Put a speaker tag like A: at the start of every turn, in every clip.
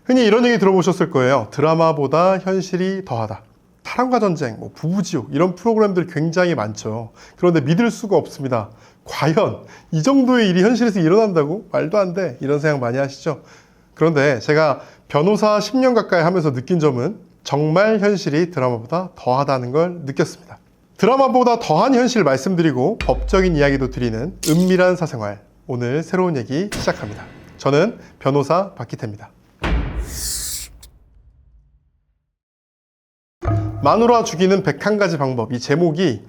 A: 흔히 이런 얘기 들어보셨을 거예요. 드라마보다 현실이 더하다. 사랑과 전쟁, 부부지옥 이런 프로그램들 굉장히 많죠. 그런데 믿을 수가 없습니다. 과연 이 정도의 일이 현실에서 일어난다고? 말도 안 돼. 이런 생각 많이 하시죠? 그런데 제가 변호사 10년 가까이 하면서 느낀 점은 정말 현실이 드라마보다 더하다는 걸 느꼈습니다. 드라마보다 더한 현실 말씀드리고 법적인 이야기도 드리는 은밀한 사생활. 오늘 새로운 얘기 시작합니다. 저는 변호사 박기태입니다. 마누라 죽이는 101가지 방법. 이 제목이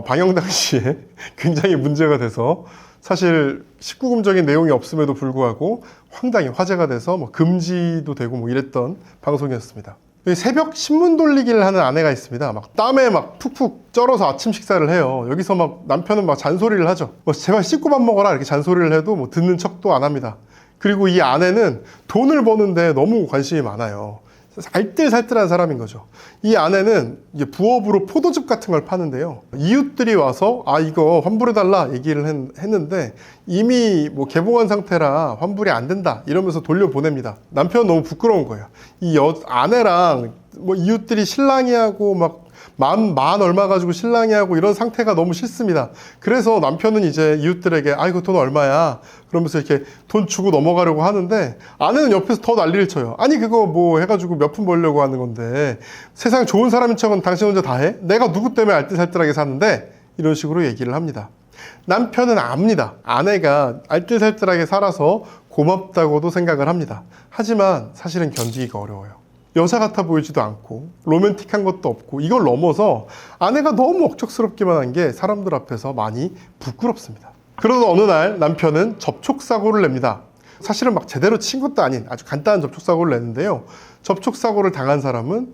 A: 방영 당시에 굉장히 문제가 돼서 사실 19금적인 내용이 없음에도 불구하고 황당히 화제가 돼서 금지도 되고 이랬던 방송이었습니다. 새벽 신문 돌리기를 하는 아내가 있습니다. 땀에 푹푹 쩔어서 아침 식사를 해요. 여기서 남편은 잔소리를 하죠. 제발 씻고 밥 먹어라 이렇게 잔소리를 해도 듣는 척도 안 합니다. 그리고 이 아내는 돈을 버는데 너무 관심이 많아요. 알뜰살뜰한 사람인 거죠. 이 아내는 이제 부업으로 포도즙 같은 걸 파는데요. 이웃들이 와서 이거 환불해달라 얘기를 했는데 이미 개봉한 상태라 환불이 안 된다 이러면서 돌려보냅니다. 남편은 너무 부끄러운 거예요. 이 아내랑 이웃들이 신랑이 하고 만 얼마 가지고 신랑이 하고 이런 상태가 너무 싫습니다. 그래서 남편은 이제 이웃들에게 이거 돈 얼마야? 그러면서 이렇게 돈 주고 넘어가려고 하는데 아내는 옆에서 더 난리를 쳐요. 아니 그거 해가지고 몇 푼 벌려고 하는 건데 세상 좋은 사람인 척은 당신 혼자 다 해? 내가 누구 때문에 알뜰살뜰하게 사는데? 이런 식으로 얘기를 합니다. 남편은 압니다. 아내가 알뜰살뜰하게 살아서 고맙다고도 생각을 합니다. 하지만 사실은 견디기가 어려워요. 여자 같아 보이지도 않고 로맨틱한 것도 없고 이걸 넘어서 아내가 너무 억척스럽기만 한 게 사람들 앞에서 많이 부끄럽습니다. 그러던 어느 날 남편은 접촉사고를 냅니다. 사실은 제대로 친 것도 아닌 아주 간단한 접촉사고를 냈는데요. 접촉사고를 당한 사람은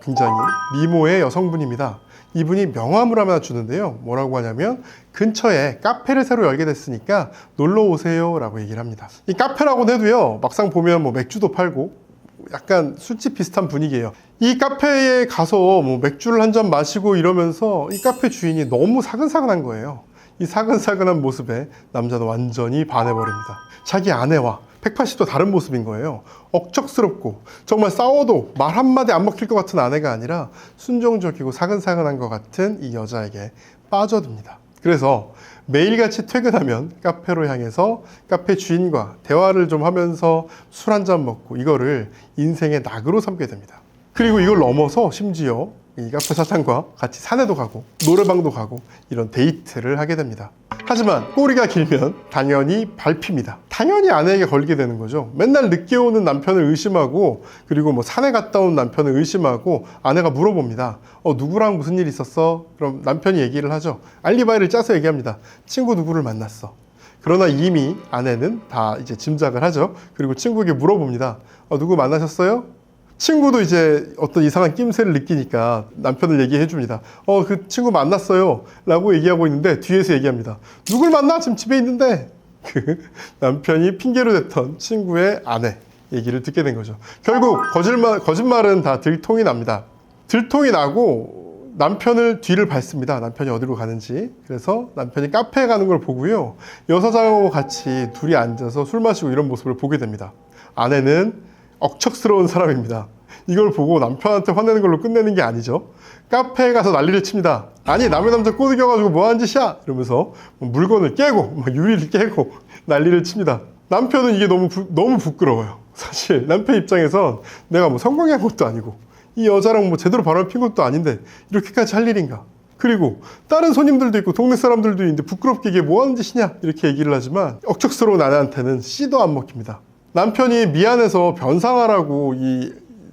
A: 굉장히 미모의 여성분입니다. 이분이 명함을 하나 주는데요. 뭐라고 하냐면 근처에 카페를 새로 열게 됐으니까 놀러 오세요 라고 얘기를 합니다. 이 카페라고는 해도요 막상 보면 맥주도 팔고 약간 술집 비슷한 분위기예요. 이 카페에 가서 맥주를 한 잔 마시고 이러면서 이 카페 주인이 너무 사근사근한 거예요. 이 사근사근한 모습에 남자는 완전히 반해버립니다. 자기 아내와 180도 다른 모습인 거예요. 억척스럽고 정말 싸워도 말 한마디 안 먹힐 것 같은 아내가 아니라 순종적이고 사근사근한 것 같은 이 여자에게 빠져듭니다. 그래서 매일같이 퇴근하면 카페로 향해서 카페 주인과 대화를 좀 하면서 술 한잔 먹고 이거를 인생의 낙으로 삼게 됩니다. 그리고 이걸 넘어서 심지어 이 카페 사장과 같이 산에도 가고 노래방도 가고 이런 데이트를 하게 됩니다. 하지만 꼬리가 길면 당연히 밟힙니다. 당연히 아내에게 걸리게 되는 거죠. 맨날 늦게 오는 남편을 의심하고 그리고 산에 갔다 온 남편을 의심하고 아내가 물어봅니다. 누구랑 무슨 일 있었어? 그럼 남편이 얘기를 하죠. 알리바이를 짜서 얘기합니다. 친구 누구를 만났어. 그러나 이미 아내는 다 이제 짐작을 하죠. 그리고 친구에게 물어봅니다. 누구 만나셨어요? 친구도 이제 어떤 이상한 낌새를 느끼니까 남편을 얘기해 줍니다. 그 친구 만났어요 라고 얘기하고 있는데 뒤에서 얘기합니다. 누굴 만나? 지금 집에 있는데. 그 남편이 핑계로 댔던 친구의 아내 얘기를 듣게 된 거죠. 결국 거짓말은 다 들통이 납니다. 들통이 나고 남편을 뒤를 밟습니다. 남편이 어디로 가는지. 그래서 남편이 카페에 가는 걸 보고요. 여사장하고 같이 둘이 앉아서 술 마시고 이런 모습을 보게 됩니다. 아내는 억척스러운 사람입니다. 이걸 보고 남편한테 화내는 걸로 끝내는 게 아니죠. 카페에 가서 난리를 칩니다. 아니 남의 남자 꼬드겨가지고 뭐하는 짓이야? 이러면서 물건을 깨고 유리를 깨고 난리를 칩니다. 남편은 이게 너무 부끄러워요. 사실 남편 입장에선 내가 성공한 것도 아니고 이 여자랑 제대로 바람을 핀 것도 아닌데 이렇게까지 할 일인가? 그리고 다른 손님들도 있고 동네 사람들도 있는데 부끄럽게 이게 뭐하는 짓이냐? 이렇게 얘기를 하지만 억척스러운 아내한테는 씨도 안 먹힙니다. 남편이 미안해서 변상하라고 이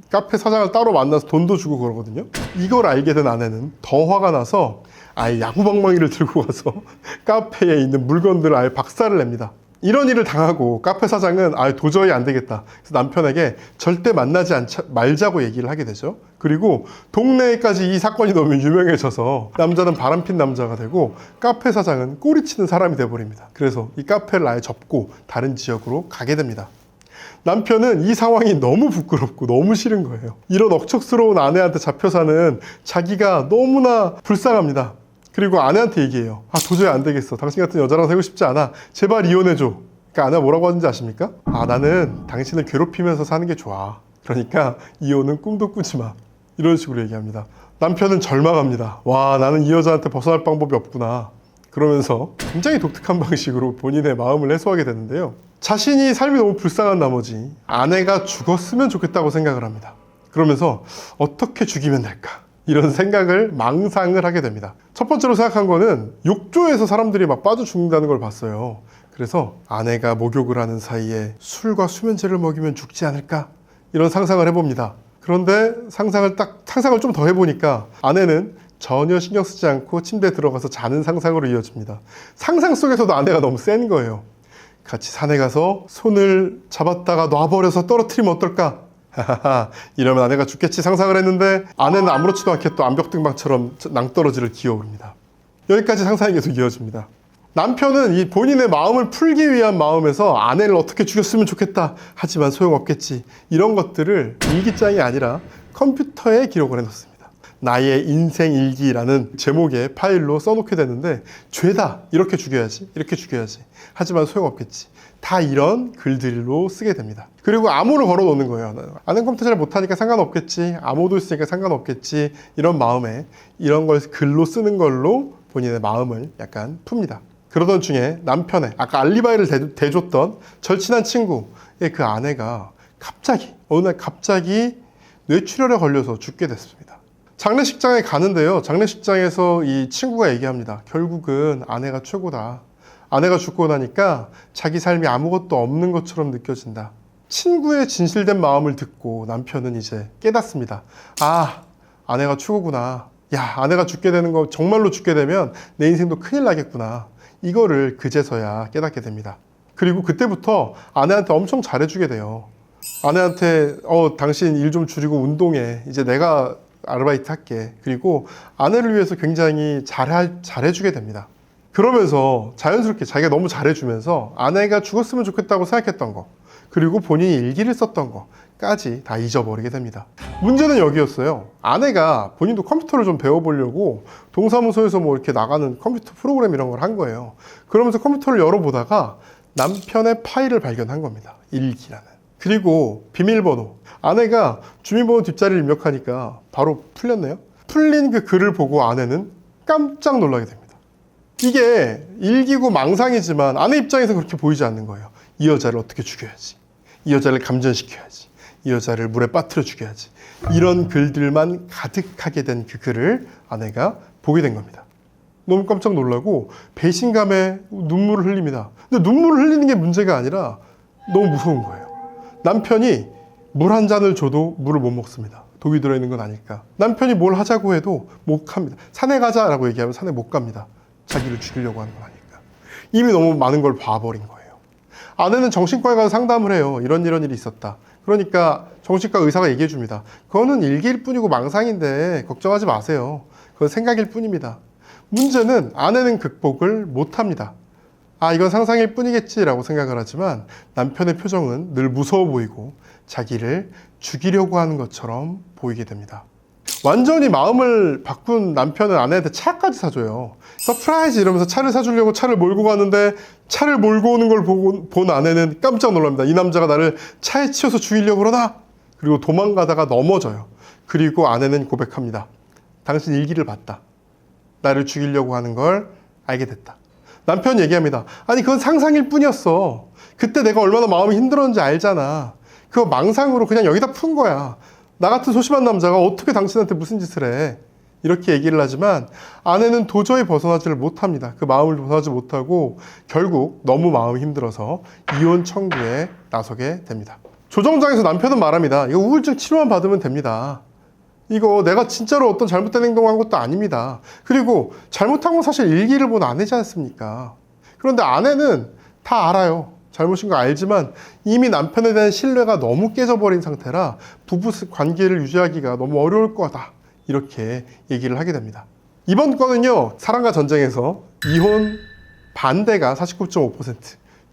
A: 카페 사장을 따로 만나서 돈도 주고 그러거든요. 이걸 알게 된 아내는 더 화가 나서 아예 야구방망이를 들고 가서 카페에 있는 물건들을 아예 박살을 냅니다. 이런 일을 당하고 카페 사장은 도저히 안 되겠다. 그래서 남편에게 절대 만나지 말자고 얘기를 하게 되죠. 그리고 동네에까지 이 사건이 너무 유명해져서 남자는 바람핀 남자가 되고 카페 사장은 꼬리치는 사람이 돼버립니다. 그래서 이 카페를 아예 접고 다른 지역으로 가게 됩니다. 남편은 이 상황이 너무 부끄럽고 너무 싫은 거예요. 이런 억척스러운 아내한테 잡혀 사는 자기가 너무나 불쌍합니다. 그리고 아내한테 얘기해요. 도저히 안 되겠어. 당신 같은 여자랑 살고 싶지 않아. 제발 이혼해줘. 그러니까 아내가 뭐라고 하는지 아십니까? 아, 나는 당신을 괴롭히면서 사는 게 좋아. 그러니까 이혼은 꿈도 꾸지 마. 이런 식으로 얘기합니다. 남편은 절망합니다. 와, 나는 이 여자한테 벗어날 방법이 없구나. 그러면서 굉장히 독특한 방식으로 본인의 마음을 해소하게 되는데요. 자신이 삶이 너무 불쌍한 나머지 아내가 죽었으면 좋겠다고 생각을 합니다. 그러면서 어떻게 죽이면 될까? 이런 생각을 망상을 하게 됩니다. 첫 번째로 생각한 거는 욕조에서 사람들이 막 빠져 죽는다는 걸 봤어요. 그래서 아내가 목욕을 하는 사이에 술과 수면제를 먹이면 죽지 않을까? 이런 상상을 해봅니다. 그런데 상상을 좀 더 해보니까 아내는 전혀 신경 쓰지 않고 침대에 들어가서 자는 상상으로 이어집니다. 상상 속에서도 아내가 너무 센 거예요. 같이 산에 가서 손을 잡았다가 놔버려서 떨어뜨리면 어떨까? 이러면 아내가 죽겠지 상상을 했는데 아내는 아무렇지도 않게 또 암벽등반처럼 낭떠러지를 기어오릅니다. 여기까지 상상이 계속 이어집니다. 남편은 이 본인의 마음을 풀기 위한 마음에서 아내를 어떻게 죽였으면 좋겠다. 하지만 소용없겠지. 이런 것들을 일기장이 아니라 컴퓨터에 기록을 해놓습니다. 나의 인생 일기라는 제목의 파일로 써놓게 되는데 죄다. 이렇게 죽여야지. 이렇게 죽여야지. 하지만 소용없겠지. 다 이런 글들로 쓰게 됩니다. 그리고 암호를 걸어 놓는 거예요. 아는 컴퓨터 잘 못하니까 상관없겠지. 암호도 있으니까 상관없겠지. 이런 마음에 이런 걸 글로 쓰는 걸로 본인의 마음을 약간 풉니다. 그러던 중에 남편의 아까 알리바이를 대줬던 절친한 친구의 그 아내가 어느 날 갑자기 뇌출혈에 걸려서 죽게 됐습니다. 장례식장에 가는데요. 장례식장에서 이 친구가 얘기합니다. 결국은 아내가 최고다. 아내가 죽고 나니까 자기 삶이 아무것도 없는 것처럼 느껴진다. 친구의 진실된 마음을 듣고 남편은 이제 깨닫습니다. 아, 아내가 최고구나. 야, 아내가 죽게 되는 거 정말로 죽게 되면 내 인생도 큰일 나겠구나. 이거를 그제서야 깨닫게 됩니다. 그리고 그때부터 아내한테 엄청 잘해주게 돼요. 아내한테 당신 일 좀 줄이고 운동해. 이제 내가 아르바이트 할게. 그리고 아내를 위해서 굉장히 잘해주게 됩니다. 그러면서 자연스럽게 자기가 너무 잘해주면서 아내가 죽었으면 좋겠다고 생각했던 거, 그리고 본인이 일기를 썼던 거까지 다 잊어버리게 됩니다. 문제는 여기였어요. 아내가 본인도 컴퓨터를 좀 배워보려고 동사무소에서 뭐 이렇게 나가는 컴퓨터 프로그램 이런 걸 한 거예요. 그러면서 컴퓨터를 열어보다가 남편의 파일을 발견한 겁니다. 일기라는. 그리고 비밀번호. 아내가 주민번호 뒷자리를 입력하니까 바로 풀렸네요. 풀린 그 글을 보고 아내는 깜짝 놀라게 됩니다. 이게 일기고 망상이지만 아내 입장에서 그렇게 보이지 않는 거예요. 이 여자를 어떻게 죽여야지. 이 여자를 감전시켜야지. 이 여자를 물에 빠뜨려 죽여야지. 이런 글들만 가득하게 된 그 글을 아내가 보게 된 겁니다. 너무 깜짝 놀라고 배신감에 눈물을 흘립니다. 근데 눈물을 흘리는 게 문제가 아니라 너무 무서운 거예요. 남편이 물 한 잔을 줘도 물을 못 먹습니다. 독이 들어있는 건 아닐까. 남편이 뭘 하자고 해도 못 갑니다. 산에 가자라고 얘기하면 산에 못 갑니다. 자기를 죽이려고 하는 건 아닐까. 이미 너무 많은 걸 봐버린 거예요. 아내는 정신과에 가서 상담을 해요. 이런 일이 있었다. 그러니까 정신과 의사가 얘기해 줍니다. 그거는 일기일 뿐이고 망상인데 걱정하지 마세요. 그건 생각일 뿐입니다. 문제는 아내는 극복을 못합니다. 아, 이건 상상일 뿐이겠지라고 생각을 하지만 남편의 표정은 늘 무서워 보이고 자기를 죽이려고 하는 것처럼 보이게 됩니다. 완전히 마음을 바꾼 남편은 아내한테 차까지 사줘요. 서프라이즈 이러면서 차를 사주려고 차를 몰고 가는데 차를 몰고 오는 걸 본 아내는 깜짝 놀랍니다. 이 남자가 나를 차에 치여서 죽이려고 그러나? 그리고 도망가다가 넘어져요. 그리고 아내는 고백합니다. 당신 일기를 봤다. 나를 죽이려고 하는 걸 알게 됐다. 남편이 얘기합니다. 아니, 그건 상상일 뿐이었어. 그때 내가 얼마나 마음이 힘들었는지 알잖아. 그거 망상으로 그냥 여기다 푼 거야. 나 같은 소심한 남자가 어떻게 당신한테 무슨 짓을 해. 이렇게 얘기를 하지만 아내는 도저히 벗어나지를 못합니다. 그 마음을 벗어나지 못하고 결국 너무 마음이 힘들어서 이혼 청구에 나서게 됩니다. 조정장에서 남편은 말합니다. 이거 우울증 치료만 받으면 됩니다. 이거 내가 진짜로 어떤 잘못된 행동을 한 것도 아닙니다. 그리고 잘못한 건 사실 일기를 본 아내지 않습니까? 그런데 아내는 다 알아요. 잘못인 거 알지만 이미 남편에 대한 신뢰가 너무 깨져버린 상태라 부부 관계를 유지하기가 너무 어려울 거다. 이렇게 얘기를 하게 됩니다. 이번 건은요, 사랑과 전쟁에서 이혼 반대가 49.5%,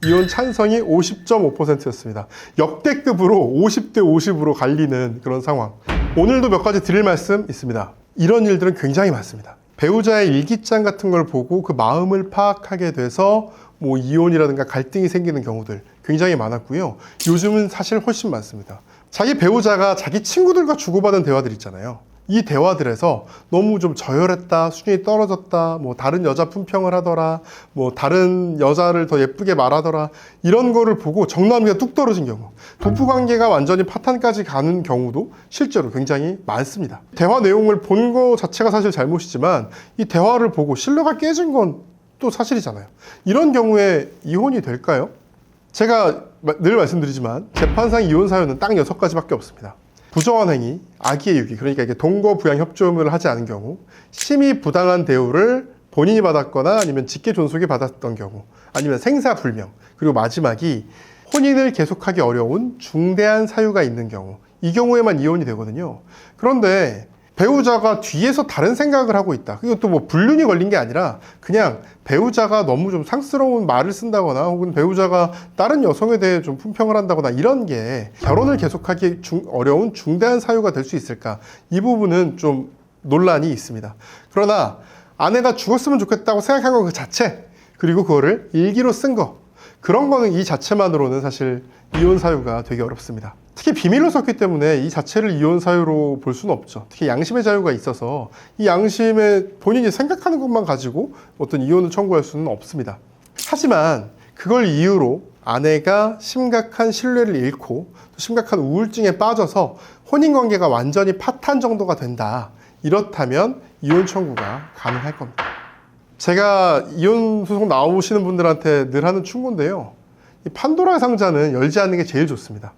A: 이혼 찬성이 50.5%였습니다. 역대급으로 50대 50으로 갈리는 그런 상황. 오늘도 몇 가지 드릴 말씀 있습니다. 이런 일들은 굉장히 많습니다. 배우자의 일기장 같은 걸 보고 그 마음을 파악하게 돼서 뭐 이혼이라든가 갈등이 생기는 경우들 굉장히 많았고요. 요즘은 사실 훨씬 많습니다. 자기 배우자가 자기 친구들과 주고받은 대화들 있잖아요. 이 대화들에서 너무 좀 저열했다, 수준이 떨어졌다, 뭐 다른 여자 품평을 하더라, 뭐 다른 여자를 더 예쁘게 말하더라, 이런 거를 보고 정남이가 뚝 떨어진 경우, 부부관계가 완전히 파탄까지 가는 경우도 실제로 굉장히 많습니다. 대화 내용을 본 거 자체가 사실 잘못이지만 이 대화를 보고 신뢰가 깨진 건 또 사실이잖아요. 이런 경우에 이혼이 될까요? 제가 늘 말씀드리지만 재판상 이혼 사유는 딱 6가지밖에 없습니다. 부정한 행위, 악의의 유기, 그러니까 이게 동거 부양 협조를 하지 않은 경우, 심히 부당한 대우를 본인이 받았거나 아니면 직계 존속이 받았던 경우, 아니면 생사 불명, 그리고 마지막이 혼인을 계속하기 어려운 중대한 사유가 있는 경우, 이 경우에만 이혼이 되거든요. 그런데 배우자가 뒤에서 다른 생각을 하고 있다. 이것도 뭐 불륜이 걸린 게 아니라 그냥 배우자가 너무 좀 상스러운 말을 쓴다거나 혹은 배우자가 다른 여성에 대해 좀 품평을 한다거나 이런 게 결혼을 계속하기 어려운 중대한 사유가 될 수 있을까? 이 부분은 좀 논란이 있습니다. 그러나 아내가 죽었으면 좋겠다고 생각한 것 그 자체, 그리고 그거를 일기로 쓴 거, 그런 거는 이 자체만으로는 사실 이혼 사유가 되게 어렵습니다. 특히 비밀로 썼기 때문에 이 자체를 이혼 사유로 볼 수는 없죠. 특히 양심의 자유가 있어서 이 양심에 본인이 생각하는 것만 가지고 어떤 이혼을 청구할 수는 없습니다. 하지만 그걸 이유로 아내가 심각한 신뢰를 잃고 심각한 우울증에 빠져서 혼인관계가 완전히 파탄 정도가 된다. 이렇다면 이혼 청구가 가능할 겁니다. 제가 이혼 소송 나오시는 분들한테 늘 하는 충고인데요. 이 판도라 상자는 열지 않는 게 제일 좋습니다.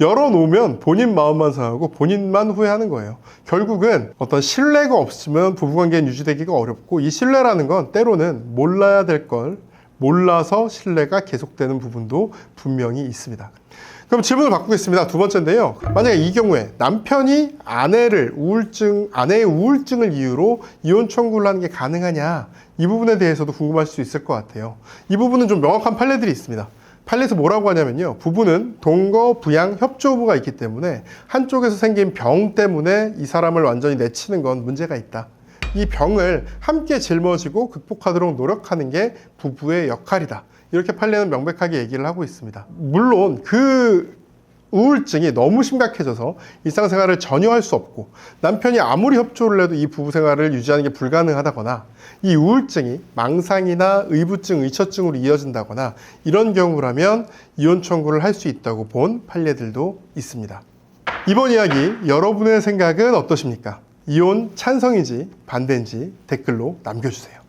A: 열어놓으면 본인 마음만 상하고 본인만 후회하는 거예요. 결국은 어떤 신뢰가 없으면 부부관계는 유지되기가 어렵고, 이 신뢰라는 건 때로는 몰라야 될 걸 몰라서 신뢰가 계속되는 부분도 분명히 있습니다. 그럼 질문을 바꾸겠습니다. 두 번째인데요. 만약에 이 경우에 남편이 아내의 우울증을 이유로 이혼 청구를 하는 게 가능하냐, 이 부분에 대해서도 궁금할 수 있을 것 같아요. 이 부분은 좀 명확한 판례들이 있습니다. 판례에서 뭐라고 하냐면요, 부부는 동거 부양 협조부가 있기 때문에 한쪽에서 생긴 병 때문에 이 사람을 완전히 내치는 건 문제가 있다. 이 병을 함께 짊어지고 극복하도록 노력하는 게 부부의 역할이다. 이렇게 판례는 명백하게 얘기를 하고 있습니다. 물론 그 우울증이 너무 심각해져서 일상생활을 전혀 할 수 없고 남편이 아무리 협조를 해도 이 부부생활을 유지하는 게 불가능하다거나, 이 우울증이 망상이나 의부증, 의처증으로 이어진다거나 이런 경우라면 이혼 청구를 할 수 있다고 본 판례들도 있습니다. 이번 이야기 여러분의 생각은 어떠십니까? 이혼 찬성인지 반대인지 댓글로 남겨주세요.